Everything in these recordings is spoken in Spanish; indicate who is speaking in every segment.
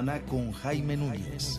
Speaker 1: semana con Jaime Núñez.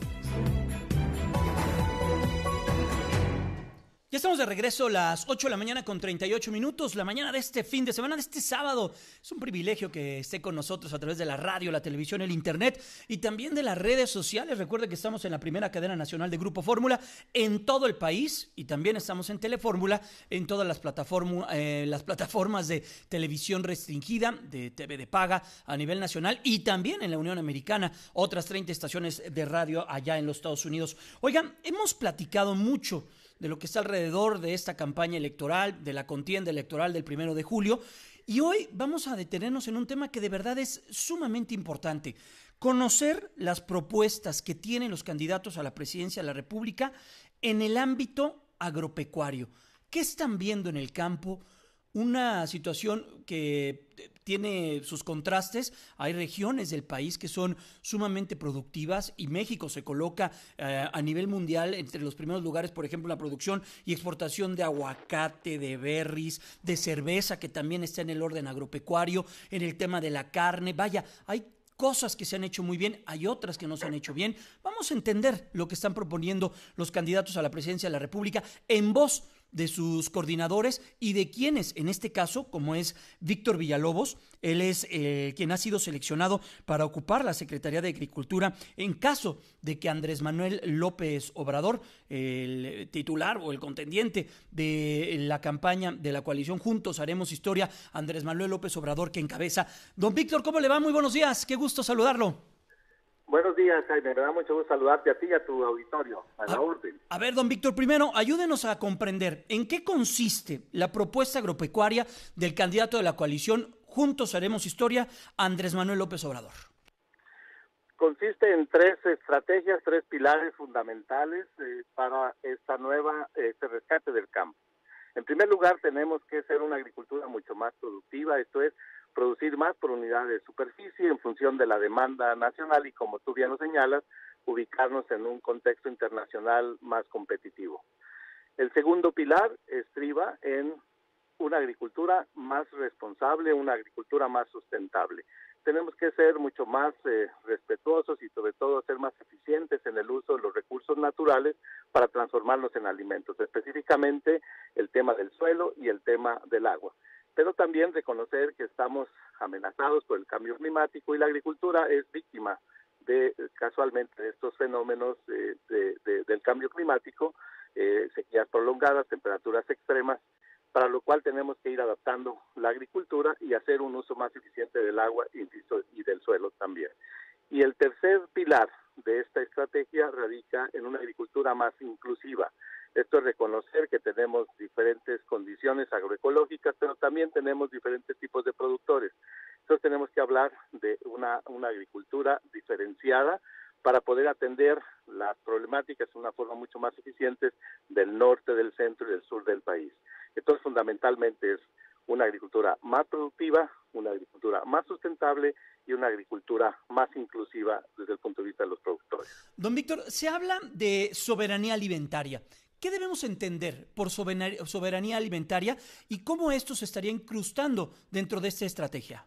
Speaker 2: Ya estamos de regreso a las 8 de la mañana con 38 minutos, la mañana de este fin de semana, de este sábado. Es un privilegio que esté con nosotros a través de la radio, la televisión, el internet y también de las redes sociales. Recuerde que estamos en la primera cadena nacional de Grupo Fórmula en todo el país y también estamos en Telefórmula en todas las plataformas de televisión restringida, de TV de paga a nivel nacional y también en la Unión Americana, otras 30 estaciones de radio allá en los Estados Unidos. Oigan, hemos platicado mucho de lo que está alrededor de esta campaña electoral, de la contienda electoral del 1 de julio. Y hoy vamos a detenernos en un tema que de verdad es sumamente importante. Conocer las propuestas que tienen los candidatos a la presidencia de la República en el ámbito agropecuario. ¿Qué están viendo en el campo? Una situación que tiene sus contrastes. Hay regiones del país que son sumamente productivas y México se coloca a nivel mundial entre los primeros lugares, por ejemplo, en la producción y exportación de aguacate, de berries, de cerveza, que también está en el orden agropecuario, en el tema de la carne. Vaya, hay cosas que se han hecho muy bien, hay otras que no se han hecho bien. Vamos a entender lo que están proponiendo los candidatos a la presidencia de la República en voz de sus coordinadores y de quienes, en este caso, como es Víctor Villalobos, él es quien ha sido seleccionado para ocupar la Secretaría de Agricultura en caso de que Andrés Manuel López Obrador, el titular o el contendiente de la campaña de la coalición Juntos Haremos Historia, Andrés Manuel López Obrador, que encabeza. Don Víctor, ¿cómo le va? Muy buenos días, qué gusto saludarlo.
Speaker 3: Buenos días, Jaime. Me da mucho gusto saludarte a ti y a tu auditorio. A la orden.
Speaker 2: A ver, don Víctor, primero, ayúdenos a comprender en qué consiste la propuesta agropecuaria del candidato de la coalición Juntos Haremos Historia, Andrés Manuel López Obrador.
Speaker 3: Consiste en tres estrategias, tres pilares fundamentales para este rescate del campo. En primer lugar, tenemos que hacer una agricultura mucho más productiva, esto es, producir más por unidad de superficie en función de la demanda nacional y, como tú bien lo señalas, ubicarnos en un contexto internacional más competitivo. El segundo pilar estriba en una agricultura más responsable, una agricultura más sustentable. Tenemos que ser mucho más respetuosos y sobre todo ser más eficientes en el uso de los recursos naturales para transformarlos en alimentos, específicamente el tema del suelo y el tema del agua. Pero también reconocer que estamos amenazados por el cambio climático y la agricultura es víctima casualmente de estos fenómenos del cambio climático, sequías prolongadas, temperaturas extremas, para lo cual tenemos que ir adaptando la agricultura y hacer un uso más eficiente del agua y del suelo también. Y el tercer pilar de esta estrategia radica en una agricultura más inclusiva. Esto es reconocer que tenemos diferentes condiciones agroecológicas, pero también tenemos diferentes tipos de productores. Entonces tenemos que hablar de una agricultura diferenciada para poder atender las problemáticas de una forma mucho más eficiente del norte, del centro y del sur del país. Entonces fundamentalmente es una agricultura más productiva, una agricultura más sustentable y una agricultura más inclusiva desde el punto de vista de los productores.
Speaker 2: Don Víctor, se habla de soberanía alimentaria. ¿Qué debemos entender por soberanía alimentaria y cómo esto se estaría incrustando dentro de esta estrategia?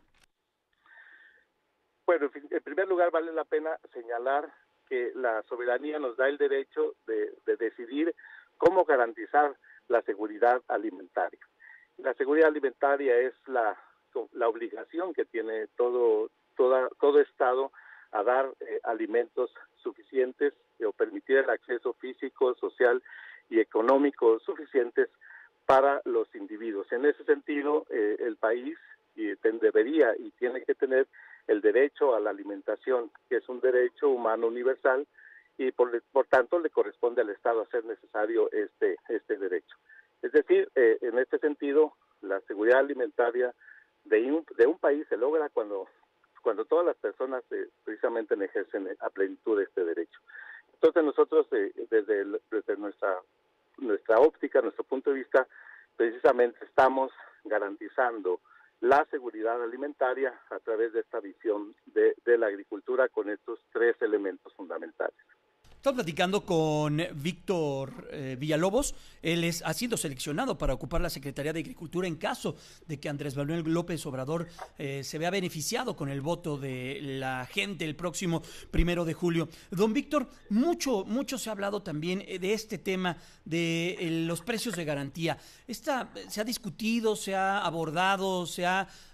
Speaker 3: Bueno, en primer lugar vale la pena señalar que la soberanía nos da el derecho de decidir cómo garantizar la seguridad alimentaria. La seguridad alimentaria es la obligación que tiene todo Estado a dar alimentos suficientes o permitir el acceso físico, social y económico suficientes para los individuos. En ese sentido, el país debería y tiene que tener el derecho a la alimentación, que es un derecho humano universal, y por tanto le corresponde al Estado hacer necesario este derecho. Es decir, en este sentido, la seguridad alimentaria de un país se logra cuando todas las personas precisamente ejercen a plenitud este derecho. Entonces nosotros desde nuestra óptica, nuestro punto de vista, precisamente estamos garantizando la seguridad alimentaria a través de esta visión de la agricultura con estos tres elementos fundamentales.
Speaker 2: Estamos platicando con Víctor Villalobos. Él ha sido seleccionado para ocupar la Secretaría de Agricultura en caso de que Andrés Manuel López Obrador se vea beneficiado con el voto de la gente el próximo 1 de julio. Don Víctor, mucho se ha hablado también de este tema de los precios de garantía. Se ha discutido, se ha abordado,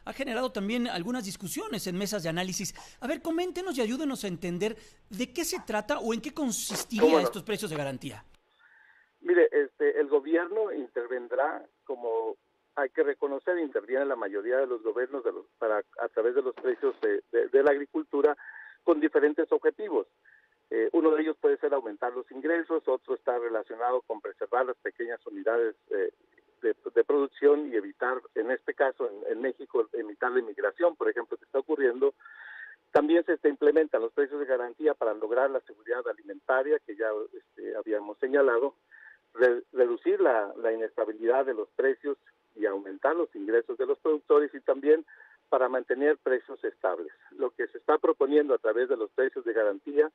Speaker 2: ha generado también algunas discusiones en mesas de análisis. A ver, coméntenos y ayúdenos a entender de qué se trata o en qué consistiría estos precios de garantía.
Speaker 3: Mire, el gobierno intervendrá, como hay que reconocer, interviene la mayoría de los gobiernos a través de los precios de la agricultura con diferentes objetivos. Uno de ellos puede ser aumentar los ingresos, otro está relacionado con preservar las pequeñas unidades de producción y evitar, en este caso en México, evitar la inmigración, por ejemplo, que está ocurriendo. También se implementan los precios de garantía para lograr la seguridad alimentaria, que ya habíamos señalado, reducir la inestabilidad de los precios y aumentar los ingresos de los productores, y también para mantener precios estables. Lo que se está proponiendo a través de los precios de garantía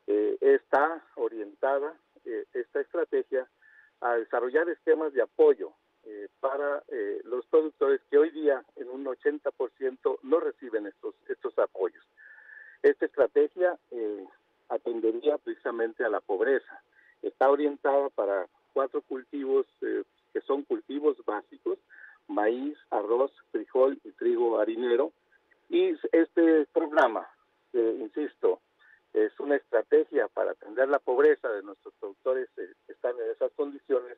Speaker 3: está orientada esta estrategia a desarrollar esquemas de apoyo para los productores que hoy día en un 80% no reciben estos apoyos. Esta estrategia atendería precisamente a la pobreza. Está orientada para 4 cultivos que son cultivos básicos: maíz, arroz, frijol y trigo harinero. Y este programa, insisto, es una estrategia para atender la pobreza de nuestros productores que están en esas condiciones.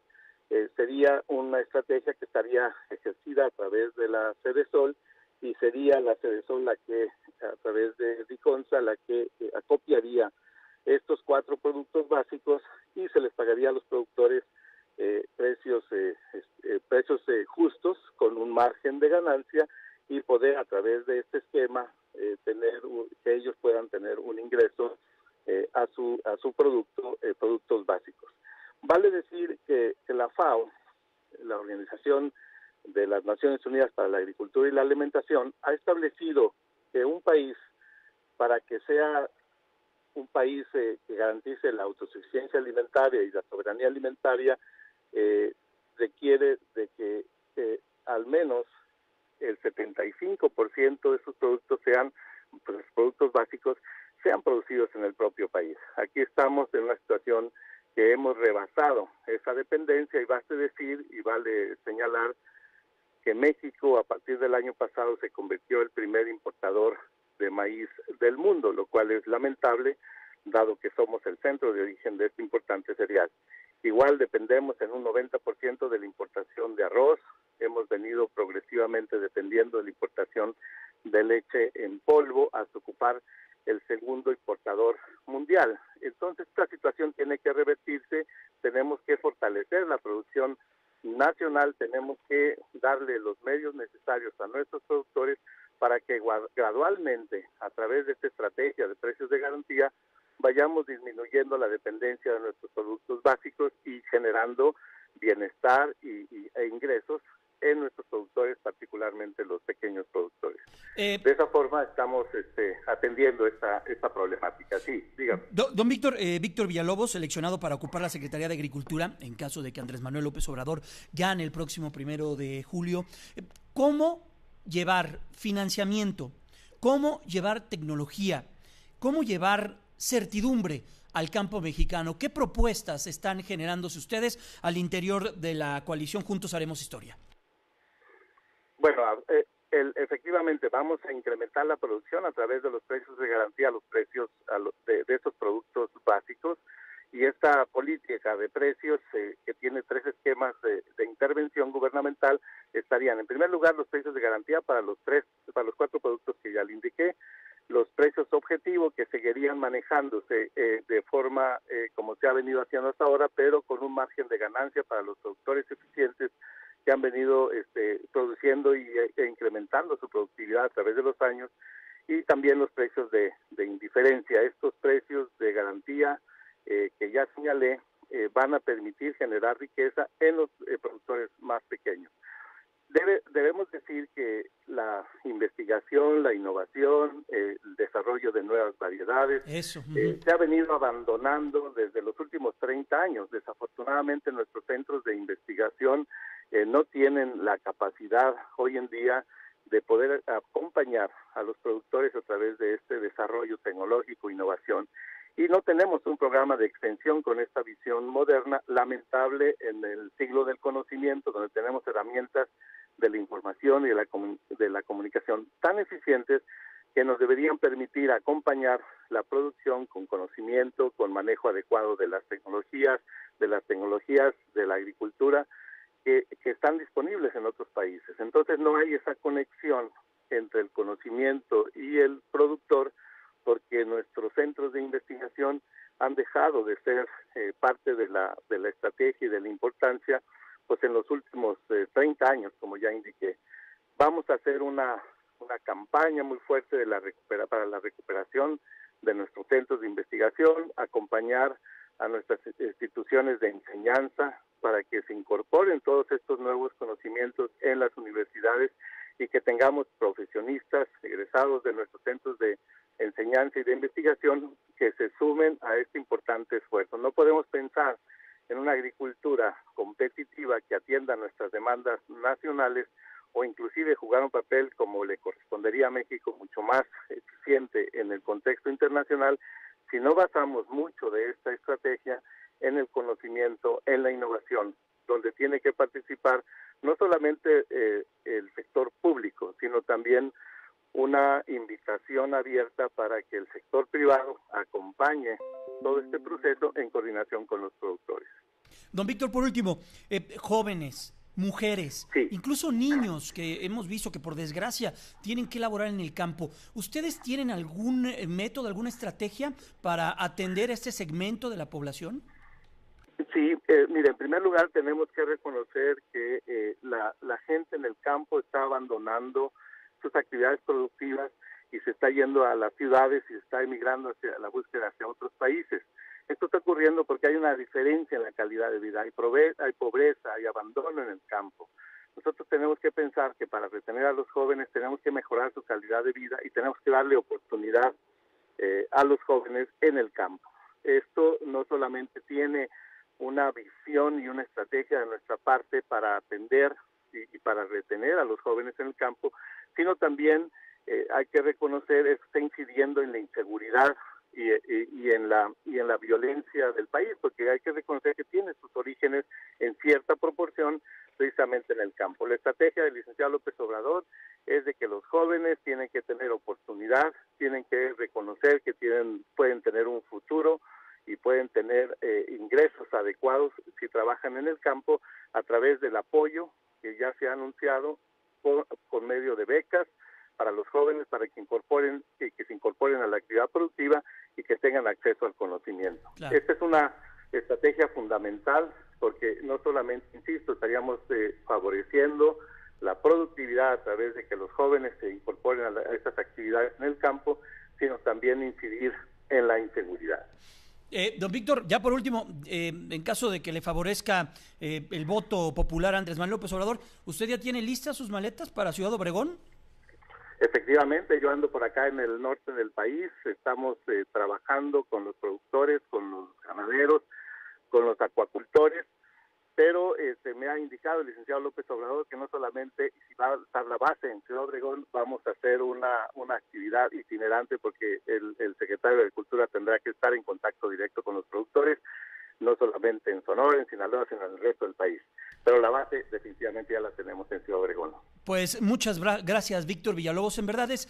Speaker 3: Sería una estrategia que estaría ejercida a través de la Sedesol, y sería la Sedesol la que, a través de Diconsa, la que acopiaría estos 4 productos básicos y se les pagaría a los productores precios justos, con un margen de ganancia, y poder, a través de este esquema, que ellos puedan tener un ingreso a su productos básicos. Vale decir que la FAO, la Organización de las Naciones Unidas para la Agricultura y la Alimentación, ha establecido que un país, para que sea un país que garantice la autosuficiencia alimentaria y la soberanía alimentaria, requiere de que al menos el 75% de sus productos productos básicos sean producidos en el propio país. Aquí estamos en una situación que hemos rebasado esa dependencia, y baste decir y vale señalar que México, a partir del año pasado, se convirtió en el primer importador de maíz del mundo, lo cual es lamentable, dado que somos el centro de origen de este importante cereal. Igual dependemos en un 90% de la importación de arroz. Hemos venido progresivamente dependiendo de la importación de leche en polvo hasta ocupar el segundo importador mundial. Entonces, esta situación tiene que revertirse. Tenemos que fortalecer la producción nacional, tenemos que darle los medios necesarios a nuestros productores para que gradualmente, a través de esta estrategia de precios de garantía, vayamos disminuyendo la dependencia de nuestros productos básicos y generando bienestar e ingresos en nuestros productores, particularmente los pequeños productores. De esa forma estamos atendiendo esta problemática. Sí, dígame.
Speaker 2: Don Víctor, Víctor Villalobos, seleccionado para ocupar la Secretaría de Agricultura en caso de que Andrés Manuel López Obrador gane el próximo 1 de julio. ¿Cómo llevar financiamiento? ¿Cómo llevar tecnología? ¿Cómo llevar certidumbre al campo mexicano? ¿Qué propuestas están generándose ustedes al interior de la coalición Juntos Haremos Historia?
Speaker 3: Bueno, efectivamente vamos a incrementar la producción a través de los precios de garantía, los precios de estos productos básicos, y esta política de precios que tiene 3 esquemas de intervención gubernamental estarían: en primer lugar, los precios de garantía para los 4 productos que ya le indiqué, los precios objetivo, que seguirían manejándose de forma como se ha venido haciendo hasta ahora, pero con un margen de ganancia para los productores eficientes que han venido produciendo e incrementando su productividad a través de los años, y también los precios de indiferencia. Estos precios de garantía que ya señalé van a permitir generar riqueza en los productores más pequeños. Debemos decir que la investigación, la innovación, el desarrollo desarrollo de nuevas variedades.
Speaker 2: Eso.
Speaker 3: Se ha venido abandonando desde los últimos 30 años. Desafortunadamente nuestros centros de investigación no tienen la capacidad hoy en día de poder acompañar a los productores a través de este desarrollo tecnológico, innovación. Y no tenemos un programa de extensión con esta visión moderna, lamentable en el siglo del conocimiento, donde tenemos herramientas de la información y de la comunicación tan eficientes que nos deberían permitir acompañar la producción con conocimiento, con manejo adecuado de las tecnologías de la agricultura que están disponibles en otros países. Entonces no hay esa conexión entre el conocimiento y el productor, porque nuestros centros de investigación han dejado de ser parte de la estrategia y de la importancia, pues en los últimos 30 años, como ya indiqué. Vamos a hacer una campaña muy fuerte para la recuperación de nuestros centros de investigación, acompañar a nuestras instituciones de enseñanza para que se incorporen todos estos nuevos conocimientos en las universidades y que tengamos profesionistas egresados de nuestros centros de enseñanza y de investigación que se sumen a este importante esfuerzo. No podemos pensar en una agricultura competitiva que atienda nuestras demandas nacionales o inclusive jugar un papel como le correspondería a México mucho más eficiente en el contexto internacional si no basamos mucho de esta estrategia en el conocimiento, en la innovación, donde tiene que participar no solamente el sector público, sino también una invitación abierta para que el sector privado acompañe todo este proceso en coordinación con los productores.
Speaker 2: Don Víctor, por último, jóvenes, mujeres,
Speaker 3: sí,
Speaker 2: incluso niños que hemos visto que por desgracia tienen que laborar en el campo. ¿Ustedes tienen algún método, alguna estrategia para atender a este segmento de la población?
Speaker 3: Sí, mire, en primer lugar tenemos que reconocer que la gente en el campo está abandonando sus actividades productivas y se está yendo a las ciudades y se está emigrando hacia la búsqueda hacia otros países. Esto está ocurriendo porque hay una diferencia en la calidad de vida, hay pobreza, hay abandono en el campo. Nosotros tenemos que pensar que para retener a los jóvenes tenemos que mejorar su calidad de vida y tenemos que darle oportunidad a los jóvenes en el campo. Esto no solamente tiene una visión y una estrategia de nuestra parte para atender y para retener a los jóvenes en el campo, sino también hay que reconocer que está incidiendo en la inseguridad y en la violencia del país, porque hay que reconocer que tiene sus orígenes en cierta proporción precisamente en el campo. La estrategia del licenciado López Obrador es de que los jóvenes tienen que tener oportunidad, tienen que reconocer que pueden tener un futuro y pueden tener ingresos adecuados si trabajan en el campo a través del apoyo que ya se ha anunciado por medio de becas para los jóvenes, para que se incorporen a la actividad productiva y que tengan acceso al conocimiento. Claro. Esta es una estrategia fundamental porque no solamente, insisto, estaríamos favoreciendo la productividad a través de que los jóvenes se incorporen a estas actividades en el campo, sino también incidir en la inseguridad.
Speaker 2: Don Víctor, ya por último, en caso de que le favorezca el voto popular a Andrés Manuel López Obrador, ¿usted ya tiene listas sus maletas para Ciudad Obregón?
Speaker 3: Efectivamente, yo ando por acá en el norte del país, estamos trabajando con los productores, con los ganaderos, con los acuacultores, pero me ha indicado el licenciado López Obrador que no solamente si va a estar la base en Ciudad Obregón, vamos a hacer una actividad itinerante porque el secretario de Agricultura tendrá que estar en contacto directo con los productores, no solamente en Sonora, en Sinaloa, sino en el resto del país. Pero la base definitivamente ya la tenemos en Ciudad Obregón.
Speaker 2: Pues muchas gracias, Víctor Villalobos. En verdad es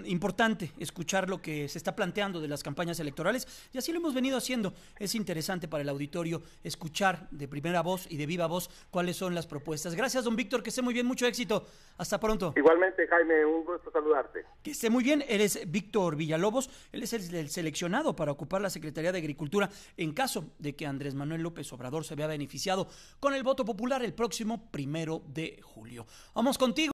Speaker 2: importante escuchar lo que se está planteando de las campañas electorales y así lo hemos venido haciendo. Es interesante para el auditorio escuchar de primera voz y de viva voz cuáles son las propuestas. Gracias, don Víctor, que esté muy bien, mucho éxito. Hasta pronto.
Speaker 3: Igualmente, Jaime, un gusto saludarte.
Speaker 2: Que esté muy bien. Él es Víctor Villalobos, él es el seleccionado para ocupar la Secretaría de Agricultura en caso de que Andrés Manuel López Obrador se vea beneficiado con el voto popular el próximo 1 de julio. Vamos contigo.